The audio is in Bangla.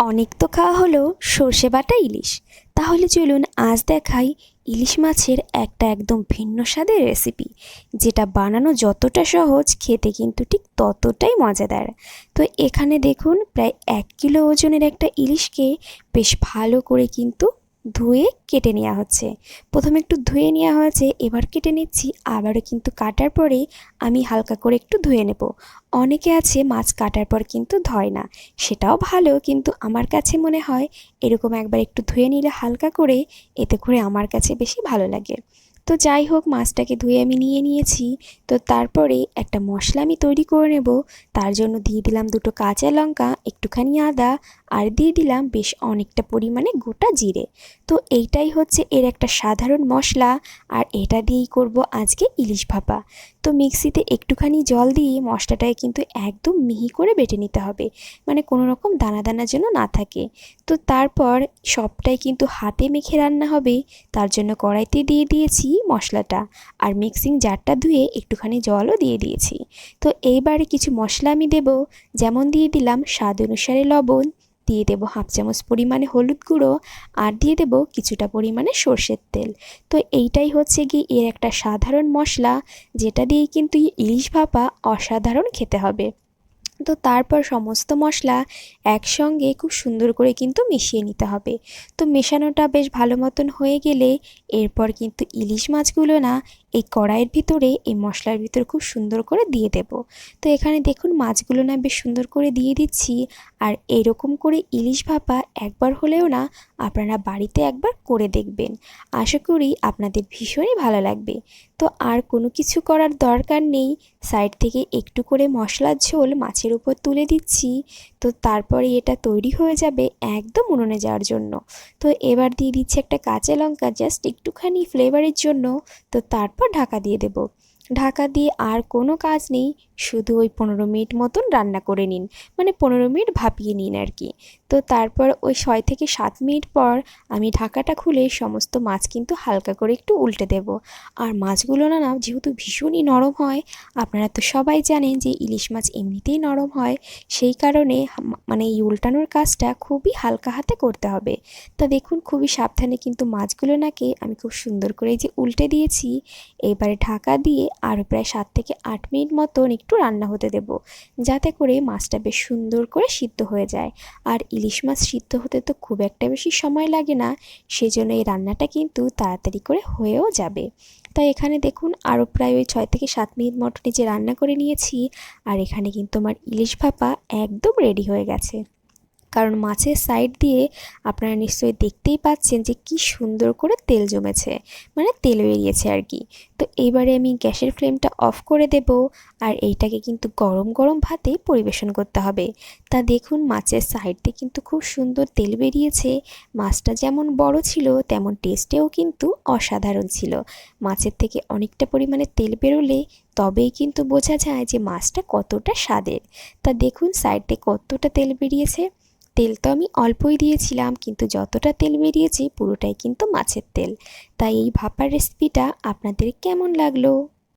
অনেক তো খাওয়া হলো সর্ষে বাটা ইলিশ। তাহলে চলুন আজ দেখাই ইলিশ মাছের একটা একদম ভিন্ন স্বাদের রেসিপি, যেটা বানানো যতটা সহজ খেতে কিন্তু ঠিক ততটাই মজাদার। তো এখানে দেখুন প্রায় 1 কিলো ওজনের একটা ইলিশকে বেশ ভালো করে কিন্তু ধুয়ে কেটে নেওয়া হচ্ছে। প্রথমে একটু ধুয়ে নেওয়া হয়েছে, এবার কেটে নিচ্ছি। আবারও কিন্তু কাটার পরে আমি হালকা করে একটু ধুয়ে নেব। অনেকে আছে মাছ কাটার পর কিন্তু ধয় না, সেটাও ভালো, কিন্তু আমার কাছে মনে হয় এরকম একবার একটু ধুয়ে নিলে হালকা করে, এতে করে আমার কাছে বেশি ভালো লাগে। তো যাই হোক, মাছটাকে ধুয়ে আমি নিয়ে নিয়েছি। তো তারপরে একটা মশলা আমি তৈরি করে নেব। তার জন্য দিয়ে দিলাম 2টো কাঁচা লঙ্কা, একটুখানি আদা, আর দিয়ে দিলাম বেশ অনেকটা পরিমাণে গোটা জিরে। তো এইটাই হচ্ছে এর একটা সাধারণ মশলা, আর এটা দিয়েই করব আজকে ইলিশ ভাপা। তো মিক্সিতে একটুখানি জল দিয়ে মশলাটাকে কিন্তু একদম মিহি করে বেটে নিতে হবে, মানে কোনো রকম দানা দানা যেন না থাকে। তো তারপর সবটাই কিন্তু হাতে মেখে রান্না হবে, তার জন্য কড়াইতে দিয়ে দিয়েছি মশলাটা, আর মিক্সিং জারটা ধুয়ে একটুখানি জলও দিয়ে দিয়েছি। তো এইবারে কিছু মশলা আমি দেব, যেমন দিয়ে দিলাম স্বাদ অনুসারে লবণ, দিয়ে দেবো 1/2 চামচ পরিমাণে হলুদ গুঁড়ো, আর দিয়ে দেবো কিছুটা পরিমাণে সর্ষের তেল। তো এইটাই হচ্ছে গিয়ে এর একটা সাধারণ মশলা, যেটা দিয়েই কিন্তু ইলিশ ভাপা অসাধারণ খেতে হবে। তো তারপর সমস্ত মশলা একসঙ্গে খুব সুন্দর করে কিন্তু মিশিয়ে নিতে হবে। তো মেশানোটা বেশ ভালো মতন হয়ে গেলে এরপর কিন্তু ইলিশ মাছগুলো না এই কড়াইয়ের ভিতরে, এই মশলার ভিতরে খুব সুন্দর করে দিয়ে দেব। তো এখানে দেখুন মাছগুলো না বেশ সুন্দর করে দিয়ে দিচ্ছি। আর এরকম করে ইলিশ ভাপা একবার হলেও না আপনারা বাড়িতে একবার করে দেখবেন, আশা করি আপনাদের ভীষণই ভালো লাগবে। তো আর কোনো কিছু করার দরকার নেই, সাইড থেকে একটু করে মশলার ঝোল মাছের উপর তুলে দিচ্ছি। তো তারপরে এটা তৈরি হয়ে যাবে একদম উনুনে যাওয়ার জন্য। তো এবার দিয়ে দিচ্ছি একটা কাঁচা লঙ্কা, জাস্ট একটুখানি ফ্লেভারের জন্য। তো তারপর ঢাকা দিয়ে দেব। ঢাকা দিয়ে আর কোনো কাজ নেই, শুধু ওই 15 মিনিট মতন রান্না করে নিন, মানে 15 মিনিট ভাপিয়ে নিন আর কি। তো তারপর ওই 6 থেকে 7 মিনিট পর আমি ঢাকাটা খুলে সমস্ত মাছ কিন্তু হালকা করে একটু উল্টে দেব। আর মাছগুলো না যেহেতু ভীষণই নরম হয়, আপনারা তো সবাই জানেন যে ইলিশ মাছ এমনিতেই নরম হয়, সেই কারণে মানে এই উল্টানোর কাজটা খুবই হালকা হাতে করতে হবে। তা দেখুন খুবই সাবধানে কিন্তু মাছগুলো নাকে আমি খুব সুন্দর করে যে উল্টে দিয়েছি। এবারে ঢাকা দিয়ে আরও প্রায় 7 থেকে 8 মিনিট মতন একটু রান্না হতে দেব, যাতে করে মাছটা বেশ সুন্দর করে সিদ্ধ হয়ে যায়। আর ইলিশ মাছ সিদ্ধ হতে তো খুব একটা বেশি সময় লাগে না, সেজন্য এই রান্নাটা কিন্তু তাড়াতাড়ি করে হয়েও যাবে। তাই এখানে দেখুন আরও প্রায় ওই 6 থেকে 7 মিনিট মতনই যে রান্না করে নিয়েছি, আর এখানে কিন্তু আমার ইলিশ ভাপা একদম রেডি হয়ে গেছে। কারণ মাছের সাইড দিয়ে আপনারা নিশ্চয়ই দেখতেই পাচ্ছেন যে কি সুন্দর করে তেল জমেছে, মানে তেল বেরিয়েছে আর কি। তো এইবারে আমি গ্যাসের ফ্লেমটা অফ করে দেব, আর এইটাকে কিন্তু গরম গরম ভাতে পরিবেশন করতে হবে। তা দেখুন মাছের সাইড দিয়ে কিন্তু খুব সুন্দর তেল বেরিয়েছে। মাছটা যেমন বড় ছিল তেমন টেস্টেও কিন্তু অসাধারণ ছিল। মাছের থেকে অনেকটা পরিমাণে তেল বেরোলে তবেই কিন্তু বোঝা যায় যে মাছটা কতটা স্বাদের। তা দেখুন সাইডে কতটা তেল বেরিয়েছে। তেল তো আমি অল্পই দিয়েছিলাম, কিন্তু যতটা তেল বেরিয়েছে পুরোটাই কিন্তু মাছের তেল। তাই এই ভাপার রেসিপিটা আপনাদের কেমন লাগলো?